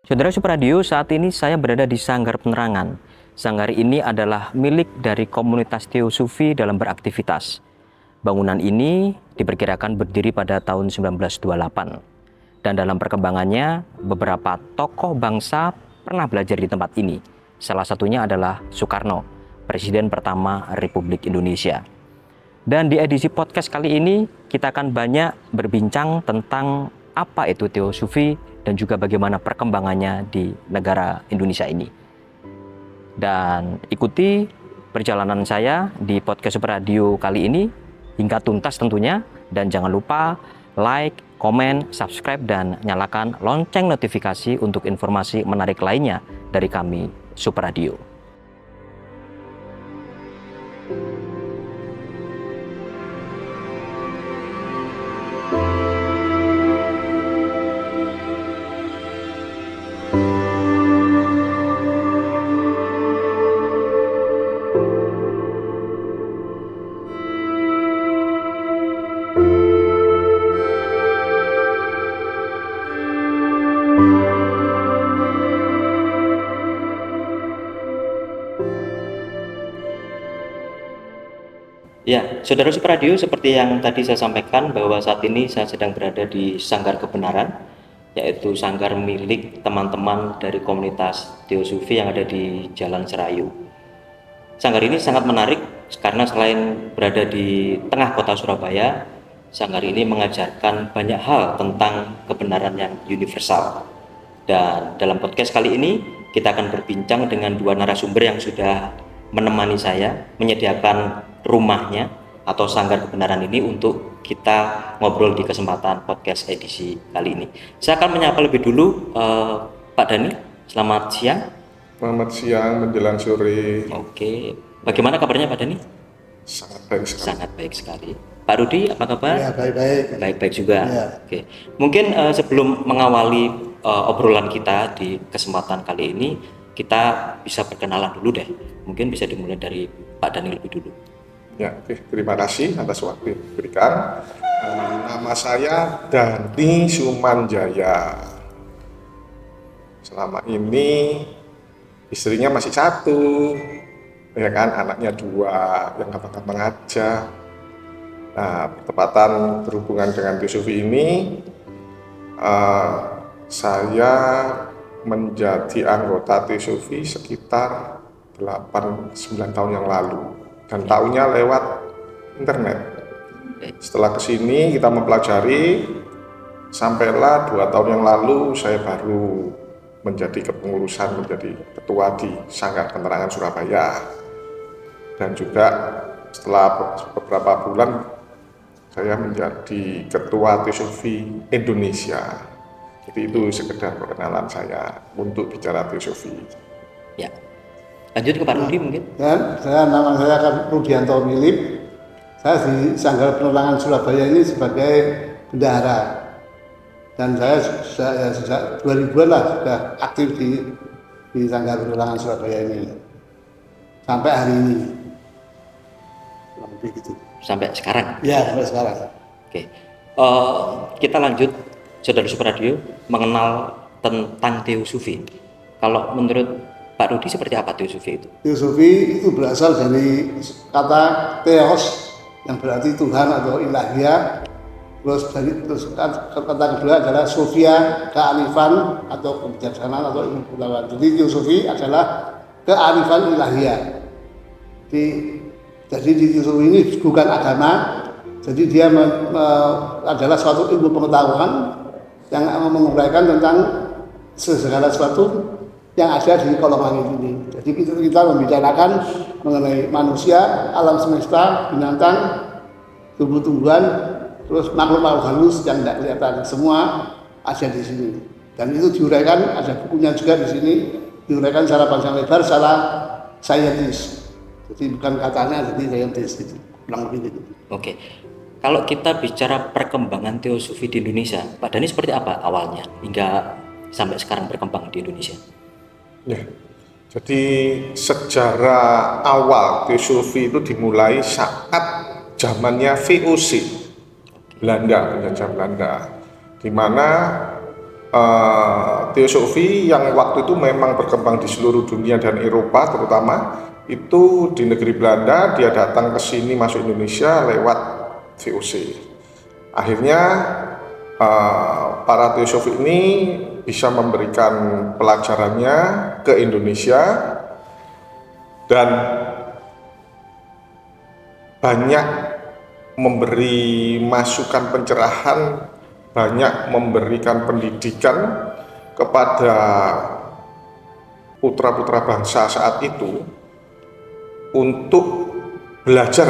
Saudara Supradio, saat ini saya berada di Sanggar Penerangan. Sanggar ini adalah milik dari komunitas Teosufi dalam beraktivitas. Bangunan ini diperkirakan berdiri pada tahun 1928. Dan dalam perkembangannya, beberapa tokoh bangsa pernah belajar di tempat ini. Salah satunya adalah Soekarno, Presiden pertama Republik Indonesia. Dan di edisi podcast kali ini, kita akan banyak berbincang tentang apa itu Teosufi dan juga bagaimana perkembangannya di negara Indonesia ini. Dan ikuti perjalanan saya di podcast Supradio kali ini hingga tuntas tentunya. Dan jangan lupa like, komen, subscribe, dan nyalakan lonceng notifikasi untuk informasi menarik lainnya dari kami Supradio. Ya, Saudara Supradio, seperti yang tadi saya sampaikan bahwa saat ini saya sedang berada di Sanggar Kebenaran, yaitu sanggar milik teman-teman dari komunitas Teosufi yang ada di Jalan Serayu. Sanggar ini sangat menarik karena selain berada di tengah kota Surabaya, sanggar ini mengajarkan banyak hal tentang kebenaran yang universal. Dan dalam podcast kali ini kita akan berbincang dengan dua narasumber yang sudah menemani saya, menyediakan rumahnya atau sanggar kebenaran ini untuk kita ngobrol di kesempatan podcast edisi kali ini. Saya akan menyapa lebih dulu Pak Dhani. Selamat siang. Selamat siang menjelang sore. Oke, bagaimana kabarnya Pak Dhani? Sangat baik sekali. Sangat baik sekali. Pak Rudi, apa kabar? Ya, baik-baik. Baik-baik juga. Ya. Oke. Mungkin sebelum mengawali obrolan kita di kesempatan kali ini, kita bisa perkenalan dulu deh. Mungkin bisa dimulai dari Pak Dhani lebih dulu. Ya, oke. Terima kasih atas waktu yang diberikan. Nama saya Dhani Sumanjaya. Selama ini istrinya masih satu, ya kan, anaknya dua, yang abang-abang aja. Nah, bertepatan berhubungan dengan Teosufi ini, saya menjadi anggota Teosufi sekitar 8-9 tahun yang lalu, dan tahunya lewat internet. Setelah kesini kita mempelajari, sampailah 2 tahun yang lalu saya baru menjadi kepengurusan, menjadi ketua di Sanggar Penerangan Surabaya. Dan juga setelah beberapa bulan saya menjadi ketua Teosufi Indonesia. Jadi itu sekedar perkenalan saya untuk bicara Teosufi. Ya. Lanjut ke Pak Rudi mungkin. Dan nama saya kan Rudianto Milip. Saya di Sanggar Penerangan Surabaya ini sebagai bendahara. Dan saya sejak 2000-an lah sudah aktif di Sanggar Penerangan Surabaya ini. Sampai hari ini. Lebih gitu. Sampai sekarang. Ya, sampai sekarang. Oke. Kita lanjut, Saudara Supradio, mengenal tentang Teosufi. Kalau menurut Pak Rudi seperti apa Teosufi itu? Teosufi itu berasal dari kata Theos yang berarti Tuhan atau ilahiyah. Terus kata kedua adalah Sofia, kearifan atau kebijaksanaan atau ilmu pengetahuan. Jadi Teosufi adalah kearifan ilahiyah. Jadi di Teosufi ini bukan agama, jadi dia adalah suatu ilmu pengetahuan yang menguraikan tentang segala sesuatu yang ada di kolong langit ini. Jadi kita membicarakan mengenai manusia, alam semesta, binatang, tumbuh-tumbuhan, terus makhluk-makhluk halus yang tidak kelihatan, semua ada di sini. Dan itu diuraikan, ada bukunya juga di sini, diuraikan secara panjang lebar, secara saintis. Jadi bukan katanya, jadi saintis gitu, kurang lebih gitu. Oke. Kalau kita bicara perkembangan Teosufi di Indonesia, Pak Dhani seperti apa awalnya hingga sampai sekarang berkembang di Indonesia? Ya, jadi sejarah awal Teosufi itu dimulai saat zamannya VOC, Belanda, penjajah Belanda, di mana teosofi yang waktu itu memang berkembang di seluruh dunia dan Eropa terutama, itu di negeri Belanda. Dia datang ke sini masuk Indonesia lewat VOC. Akhirnya para teosofi ini bisa memberikan pelajarannya ke Indonesia dan banyak memberi masukan pencerahan, banyak memberikan pendidikan kepada putra-putra bangsa saat itu untuk belajar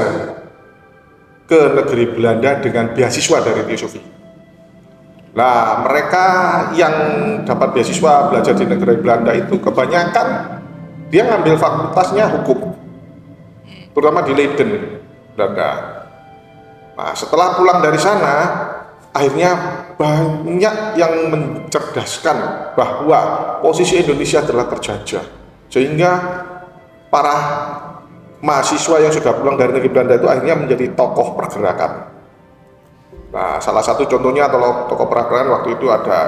ke negeri Belanda dengan beasiswa dari teosofi. Nah, mereka yang dapat beasiswa belajar di negeri Belanda itu kebanyakan dia ngambil fakultasnya hukum, terutama di Leiden, Belanda. Nah, setelah pulang dari sana, akhirnya banyak yang mencerdaskan bahwa posisi Indonesia telah terjajah, sehingga para mahasiswa yang sudah pulang dari negeri Belanda itu akhirnya menjadi tokoh pergerakan. Nah, salah satu contohnya atau tokoh pergerakan waktu itu ada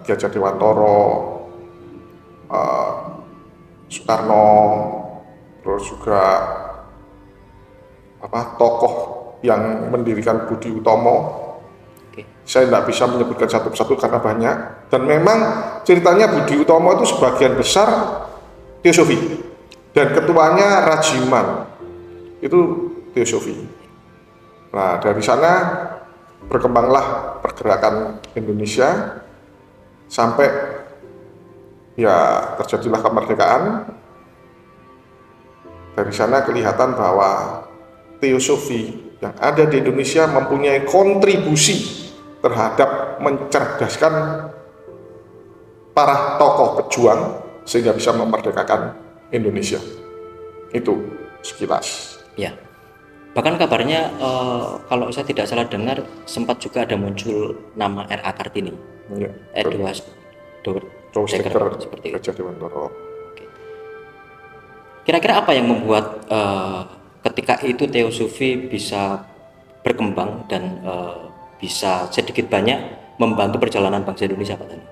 Ki Hajar Dewantoro, Soekarno, terus juga tokoh yang mendirikan Budi Utomo. Saya tidak bisa menyebutkan satu persatu karena banyak, dan memang ceritanya Budi Utomo itu sebagian besar teosofi dan ketuanya Rajiman itu teosofi. Nah, dari sana berkembanglah pergerakan Indonesia sampai ya terjadilah kemerdekaan. Dari sana kelihatan bahwa teosofi yang ada di Indonesia mempunyai kontribusi terhadap mencerdaskan para tokoh pejuang sehingga bisa memerdekakan Indonesia. Itu sekilas. Ya. Bahkan kabarnya kalau saya tidak salah dengar sempat juga ada muncul nama R.A. Kartini. Ya, Edward Dekker seperti itu. Hajar Dewantoro. Kira-kira apa yang membuat ketika itu teosofi bisa berkembang dan bisa sedikit banyak membantu perjalanan bangsa Indonesia, Pak Tani?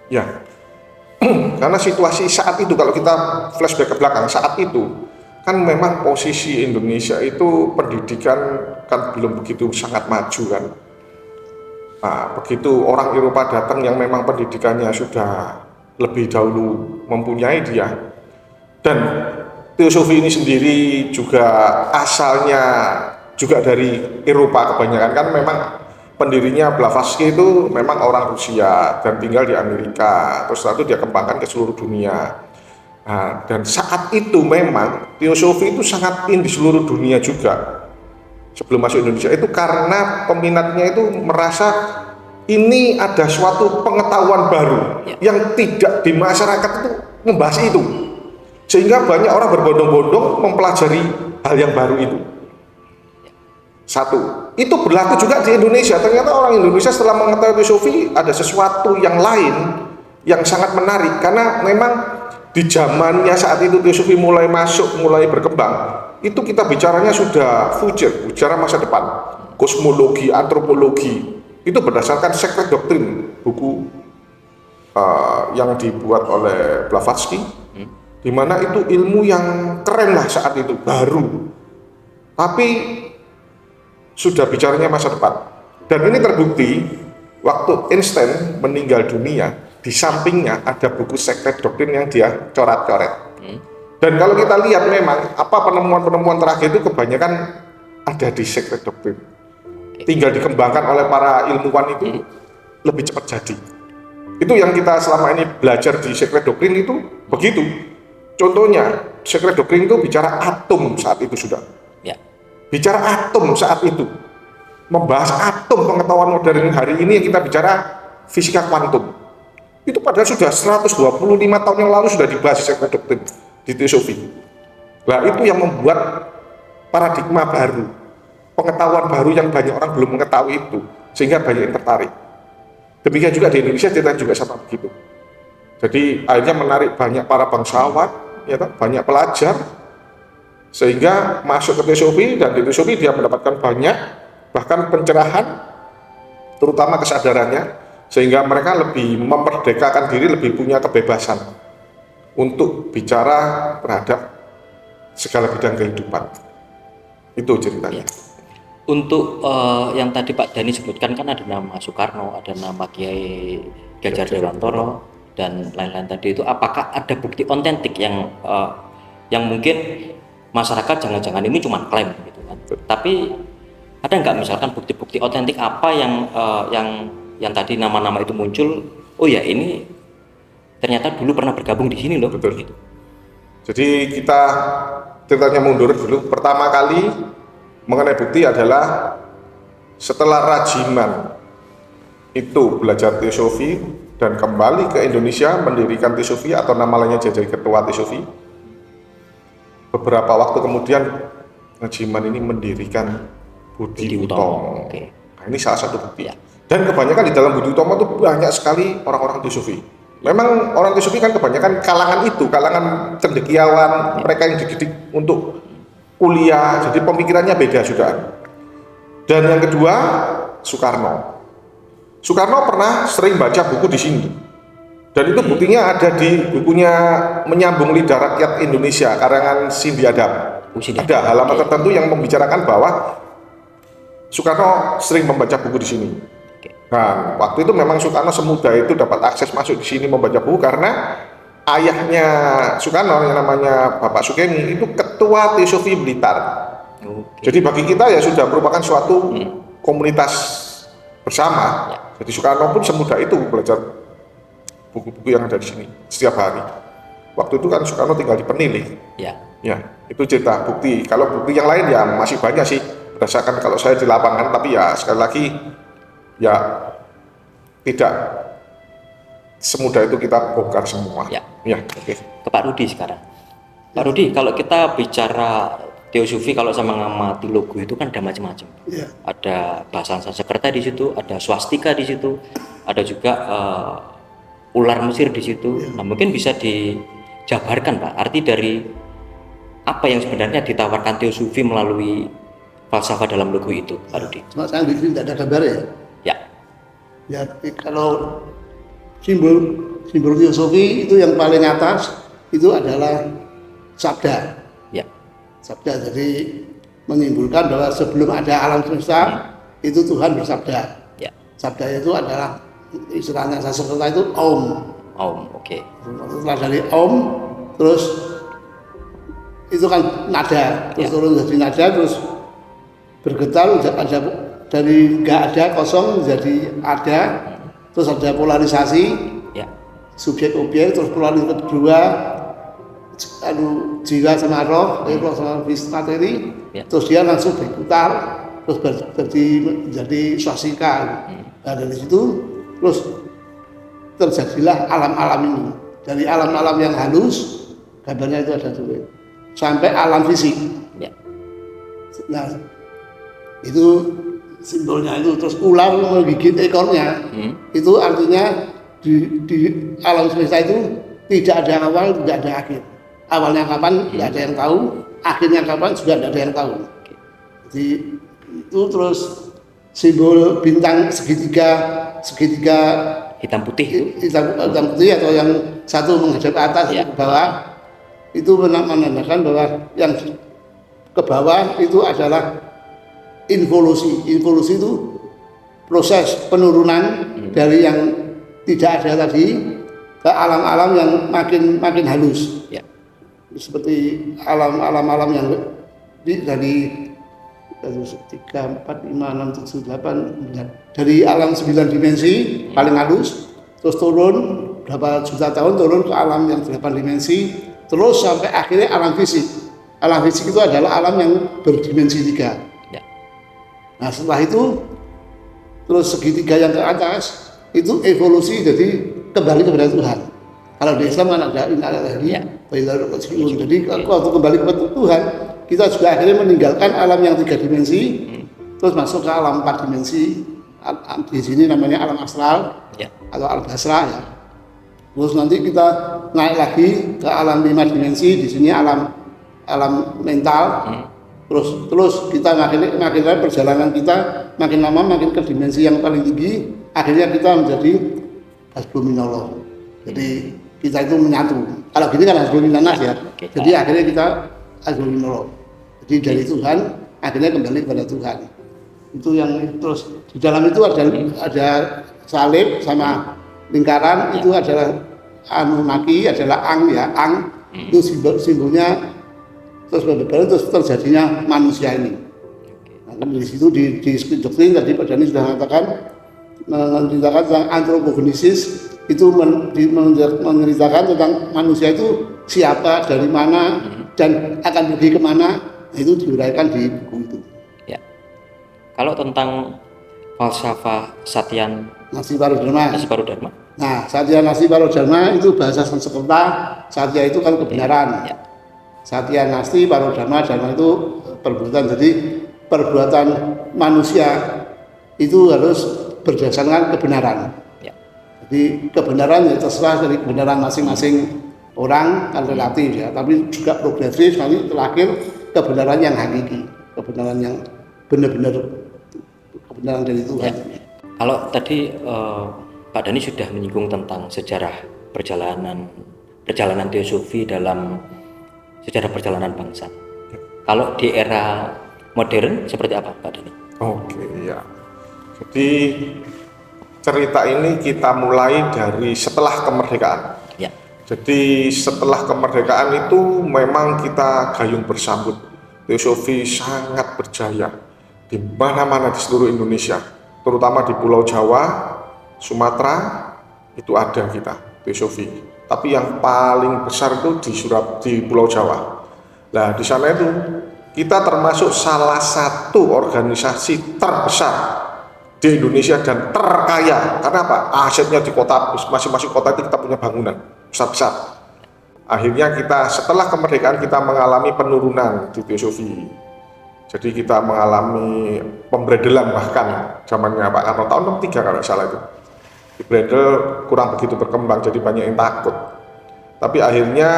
Ya, karena situasi saat itu, kalau kita flashback ke belakang, saat itu kan memang posisi Indonesia itu pendidikan kan belum begitu sangat maju kan. Nah, begitu orang Eropa datang yang memang pendidikannya sudah lebih dahulu mempunyai dia, dan teosofi ini sendiri juga asalnya juga dari Eropa kebanyakan, kan memang pendirinya Blavatsky itu memang orang Rusia dan tinggal di Amerika, terus setelah itu dia kembangkan ke seluruh dunia. Nah, dan saat itu memang teosofi itu sangat in di seluruh dunia juga sebelum masuk Indonesia, itu karena peminatnya itu merasa ini ada suatu pengetahuan baru yang tidak di masyarakat itu membahas itu, sehingga banyak orang berbondong-bondong mempelajari hal yang baru itu. Satu, itu berlaku juga di Indonesia. Ternyata orang Indonesia setelah mengetahui teosofi ada sesuatu yang lain yang sangat menarik, karena memang di zamannya saat itu teosofi mulai masuk, mulai berkembang, itu kita bicaranya sudah future, bicara masa depan, kosmologi, antropologi, itu berdasarkan Sacred Doctrine, buku yang dibuat oleh Blavatsky, di mana itu ilmu yang keren lah saat itu, baru, tapi sudah bicaranya masa depan. Dan ini terbukti waktu Einstein meninggal dunia, di sampingnya ada buku Sacred Doctrine yang dia coret-coret. Dan kalau kita lihat memang apa penemuan-penemuan terakhir itu kebanyakan ada di Sacred Doctrine. Tinggal dikembangkan oleh para ilmuwan itu lebih cepat jadi. Itu yang kita selama ini belajar di Sacred Doctrine itu begitu. Contohnya Sacred Doctrine itu bicara atom saat itu sudah. Ya. Bicara atom saat itu. Membahas atom, pengetahuan modern hari ini yang kita bicara fisika kuantum. Itu padahal sudah 125 tahun yang lalu sudah dibahas Sacred Doctrine di teosofi. Nah, itu yang membuat paradigma baru, pengetahuan baru yang banyak orang belum mengetahui itu, sehingga banyak yang tertarik. Demikian juga di Indonesia kita juga sama begitu. Jadi akhirnya menarik banyak para bangsawan, ya kan, banyak pelajar, sehingga masuk ke teosofi, dan di teosofi dia mendapatkan banyak bahkan pencerahan, terutama kesadarannya sehingga mereka lebih memerdekakan diri, lebih punya kebebasan untuk bicara terhadap segala bidang kehidupan. Itu ceritanya. Untuk yang tadi Pak Dani sebutkan kan ada nama Soekarno, ada nama Kiai Gadjar Dewantoro dan lain-lain tadi itu, apakah ada bukti otentik yang mungkin masyarakat jangan-jangan ini cuma klaim gitu kan? Tapi ada nggak misalkan bukti-bukti otentik apa yang tadi nama-nama itu muncul? Oh ya, ini ternyata dulu pernah bergabung di sini loh. Betul. Gitu. Jadi kita ceritanya mundur dulu. Pertama kali mengenai bukti adalah setelah Rajiman itu belajar teosofi dan kembali ke Indonesia mendirikan teosofi atau nama lainnya jadi ketua teosofi. Beberapa waktu kemudian Rajiman ini mendirikan Budi Utomo. Okay. Nah, ini salah satu bukti. Ya. Dan kebanyakan di dalam Budi Utomo itu banyak sekali orang-orang teosofi. Memang orang teosofi kan kebanyakan kalangan itu, kalangan cendekiawan, mereka yang dididik untuk kuliah, jadi pemikirannya beda sudah. Dan yang kedua, Soekarno. Soekarno pernah sering baca buku di sini. Dan itu buktinya ada di bukunya Menyambung Lidah Rakyat Indonesia, karangan Cindy Adam. Ada halaman tertentu yang membicarakan bahwa Soekarno sering membaca buku di sini. Nah, waktu itu memang Soekarno semudah itu dapat akses masuk di sini membaca buku karena ayahnya Soekarno yang namanya Bapak Sukeni itu ketua teosofi Blitar. Jadi bagi kita ya sudah merupakan suatu komunitas bersama. Jadi Soekarno pun semudah itu belajar buku-buku yang ada di sini setiap hari. Waktu itu kan Soekarno tinggal di Penilih. Ya, itu cerita bukti. Kalau bukti yang lain ya masih banyak sih berdasarkan kalau saya di lapangan, tapi ya sekali lagi ya tidak semudah itu kita bongkar semua. Ya. Oke. Ke Pak Rudi sekarang. Pak Rudi, kalau kita bicara teosofi, kalau saya mengamati logo itu kan ada macam-macam. Ya. Ada bahasa Sanskerta di situ, ada swastika di situ, ada juga ular Mesir di situ. Ya. Nah, mungkin bisa dijabarkan Pak, arti dari apa yang sebenarnya ditawarkan teosofi melalui falsafah dalam logo itu, Pak Rudi. Cuma saya di sini tidak ada gambar ya. Ya, kalau simbol teosofi itu yang paling atas itu adalah sabda. Ya. Sabda, jadi menyimpulkan bahwa sebelum ada alam semesta itu Tuhan bersabda. Ya. Sabda itu adalah istilahnya Sanskerta itu Om. Oke. Setelah dari Om terus itu kan nada, terus turun jadi nada, terus bergetar, ada dari nggak ada kosong jadi ada, terus ada polarisasi, subjek objek, terus polarisasi kedua jiwa sama roh, roh sama materi, terus dia langsung berputar, terus jadi swastika. Nah, dari situ terus terjadilah alam-alam ini, dari alam-alam yang halus, gambarnya itu ada tuh, sampai alam fisik. Nah, itu simbolnya itu, terus ular menggigit ekornya, itu artinya di alam semesta itu tidak ada awal, tidak ada akhir. Awalnya kapan tidak ada yang tahu, akhirnya kapan juga tidak ada yang tahu. Jadi itu terus simbol bintang segitiga hitam putih atau yang satu menghadap ke atas ke bawah, itu menandakan bahwa yang ke bawah itu adalah involusi itu proses penurunan dari yang tidak ada tadi ke alam-alam yang makin halus. Seperti alam-alam yang dari 3, 4, 5, 6, 7, 8 dari alam 9 dimensi paling halus, terus turun berapa juta tahun turun ke alam yang 8 dimensi, terus sampai akhirnya alam fisik. Alam fisik itu adalah alam yang berdimensi 3. Nah, setelah itu terus segitiga yang ke atas itu evolusi, jadi kembali kepada Tuhan. Kalau di Islam kan ada innalillahi wa inna ilaihi raji'un. Jadi waktu kembali kepada Tuhan, kita juga akhirnya meninggalkan alam yang 3 dimensi, terus masuk ke alam 4 dimensi. Di sini namanya alam astral atau alam basrah ya. Terus nanti kita naik lagi ke alam 5 dimensi, di sini alam mental. Terus kita makin lama perjalanan kita makin lama makin ke dimensi yang paling tinggi, akhirnya kita menjadi hasbunallah. Jadi kita itu menyatu. Kalau gini kan hasbunallah ya. Jadi akhirnya kita hasbunallah. Jadi dari Tuhan akhirnya kembali kepada Tuhan. Itu yang terus di dalam itu ada salib sama lingkaran, itu adalah Anunnaki, adalah ang, itu simbolnya. Terus terjadinya manusia ini. Nah, di situ di doktrin tadi Pak Dhani sudah mengatakan menceritakan tentang antropogenesis, itu menceritakan tentang manusia itu siapa, dari mana, dan akan pergi kemana, itu diuraikan di buku itu. Ya. Kalau tentang falsafah Satya Nasi Parodharma. Nah, Satya Nasi Parodharma itu bahasa Sanskerta. Satya itu kan kebenaran. Ya. Satya Nasti Parodharma, dharma itu perbuatan. Jadi perbuatan manusia itu harus berdasarkan kebenaran. Ya. Jadi kebenaran ya terserah dari kebenaran masing-masing orang, kan relatif ya, tapi juga progresif. Nanti terakhir kebenaran yang hakiki, kebenaran yang benar-benar kebenaran dari Tuhan. Ya. Kalau tadi Pak Dhani sudah menyinggung tentang sejarah perjalanan teosofi dalam sejarah perjalanan bangsa. Kalau di era modern seperti apa, Pak Dhani? Oke, ya. Jadi cerita ini kita mulai dari setelah kemerdekaan. Ya. Jadi setelah kemerdekaan itu memang kita gayung bersambut. Teosofi sangat berjaya di mana-mana di seluruh Indonesia, terutama di Pulau Jawa, Sumatera, itu ada kita teosofi. Tapi yang paling besar itu di Pulau Jawa. Nah, di sana itu kita termasuk salah satu organisasi terbesar di Indonesia dan terkaya. Karena apa? Asetnya di kota, masing-masing kota itu kita punya bangunan besar-besar. Akhirnya kita setelah kemerdekaan kita mengalami penurunan di teosofi. Jadi kita mengalami pembredelan, bahkan zamannya Pak Karno tahun 63 kalau salah itu. Di Bredel kurang begitu berkembang, jadi banyak yang takut. Tapi akhirnya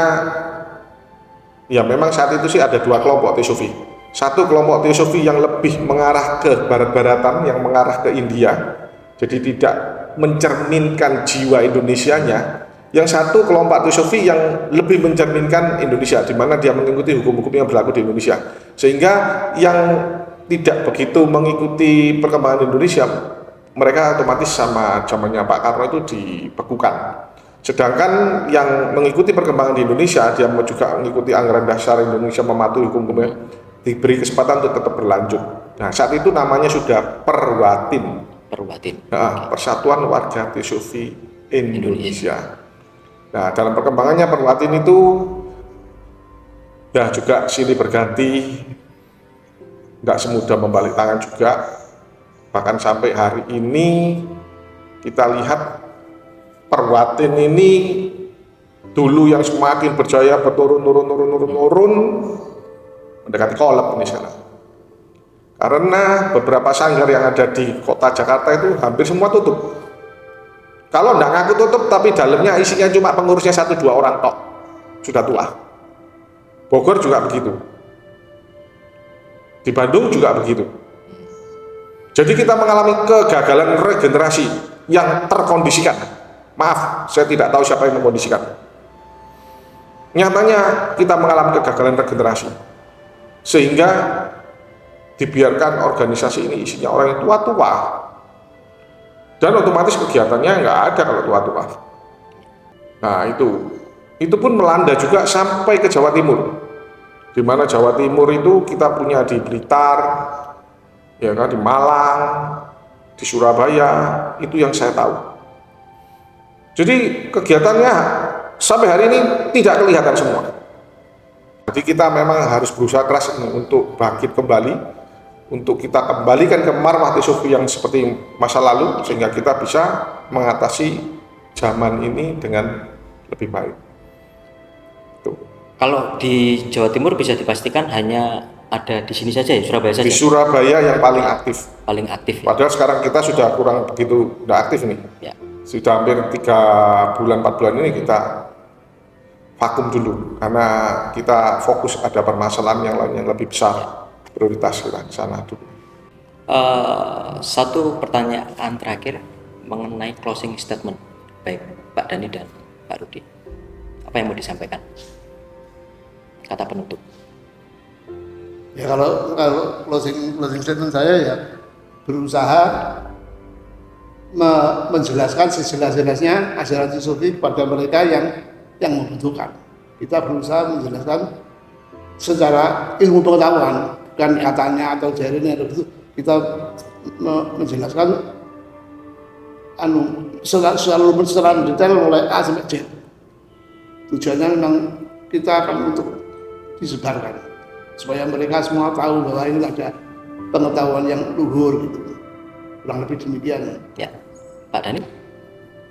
ya memang saat itu sih ada dua kelompok teosofi. Satu kelompok teosofi yang lebih mengarah ke barat-baratan, yang mengarah ke India, jadi tidak mencerminkan jiwa Indonesianya. Yang satu kelompok teosofi yang lebih mencerminkan Indonesia, di mana dia mengikuti hukum-hukum yang berlaku di Indonesia. Sehingga yang tidak begitu mengikuti perkembangan Indonesia, mereka otomatis sama zamannya Pak Karno itu dibekukan. Sedangkan yang mengikuti perkembangan di Indonesia, dia juga mengikuti anggaran dasar Indonesia, mematuhi hukum-hukumnya, diberi kesempatan untuk tetap berlanjut. Nah, saat itu namanya sudah Perwatin. Nah, Persatuan Warga Teosofi Indonesia. Nah, dalam perkembangannya Perwatin itu ya juga silih berganti, nggak semudah membalik tangan juga. Bahkan sampai hari ini kita lihat Perwatin ini dulu yang semakin berjaya berturun mendekati kolab ini sekarang. Karena beberapa sanggar yang ada di kota Jakarta itu hampir semua tutup. Kalau enggak ngaku tutup tapi dalamnya isinya cuma pengurusnya 1-2 orang tok, sudah tua. Bogor juga begitu. Di Bandung juga begitu. Jadi kita mengalami kegagalan regenerasi yang terkondisikan. Maaf, saya tidak tahu siapa yang mengkondisikan. Nyatanya kita mengalami kegagalan regenerasi. Sehingga dibiarkan organisasi ini isinya orang yang tua-tua. Dan otomatis kegiatannya nggak ada kalau tua-tua. Nah itu pun melanda juga sampai ke Jawa Timur. Di mana Jawa Timur itu kita punya di Blitar, ya kan, di Malang, di Surabaya, itu yang saya tahu. Jadi kegiatannya sampai hari ini tidak kelihatan semua. Jadi kita memang harus berusaha keras untuk bangkit kembali, untuk kita kembalikan ke marwah teosofi yang seperti masa lalu, sehingga kita bisa mengatasi zaman ini dengan lebih baik. Tuh. Kalau di Jawa Timur bisa dipastikan hanya ada di sini saja ya, Surabaya saja? Di Surabaya yang paling aktif. Paling aktif ya? Padahal sekarang kita sudah kurang begitu, udah aktif nih. Ya. Sudah hampir 3 bulan, 4 bulan ini kita vakum dulu, karena kita fokus ada permasalahan yang lain yang lebih besar. prioritas kita ke sana dulu. Satu pertanyaan terakhir mengenai closing statement, baik Pak Dhani dan Pak Rudi. Apa yang mau disampaikan? Kata penutup. Ya kalau closing statement saya ya berusaha menjelaskan sejelas-jelasnya ajaran Sufi kepada mereka yang membutuhkan. Kita berusaha menjelaskan secara ilmu pengetahuan, bukan katanya atau jarinya atau itu. Kita menjelaskan secara detail mulai A sampai Z. Tujuannya memang kita akan untuk disebarkan supaya mereka semua tahu bahwa ini ada pengetahuan yang luhur gitu. Kurang lebih demikian. Ya, Pak Dhani.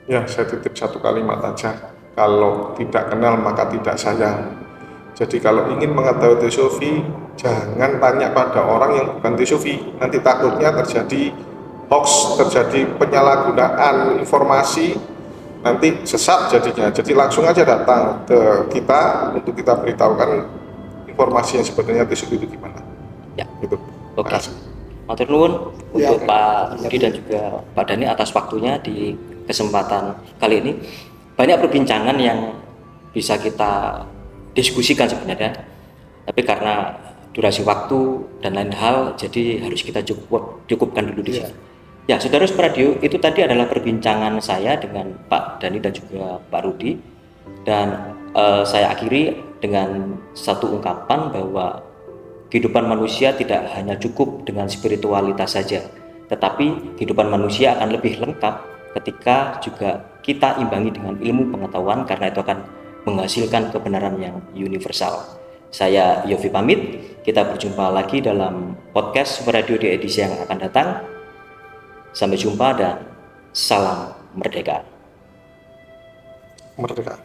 Ya, saya titip satu kalimat aja. Kalau tidak kenal maka tidak sayang. Jadi kalau ingin mengetahui teosofi, jangan tanya pada orang yang bukan teosofi. Nanti takutnya terjadi hoax, terjadi penyalahgunaan informasi, nanti sesat jadinya. Jadi langsung aja datang ke kita untuk kita beritahukan informasi yang sebenarnya teosofi itu gimana. Ya. Gitu. Oke. Makasih. Matur nuwun Ya. untuk Pak Rudi dan juga Pak Dhani atas waktunya di kesempatan kali ini. Banyak perbincangan yang bisa kita diskusikan sebenarnya, tapi karena durasi waktu dan lain hal, jadi harus kita cukupkan dulu di sini. Ya, saudara radio, itu tadi adalah perbincangan saya dengan Pak Dhani dan juga Pak Rudi, dan saya akhiri dengan satu ungkapan bahwa kehidupan manusia tidak hanya cukup dengan spiritualitas saja, tetapi kehidupan manusia akan lebih lengkap ketika juga kita imbangi dengan ilmu pengetahuan, karena itu akan menghasilkan kebenaran yang universal. Saya Yofi pamit, kita berjumpa lagi dalam podcast Super Radio di edisi yang akan datang. Sampai jumpa dan salam merdeka. Merdeka.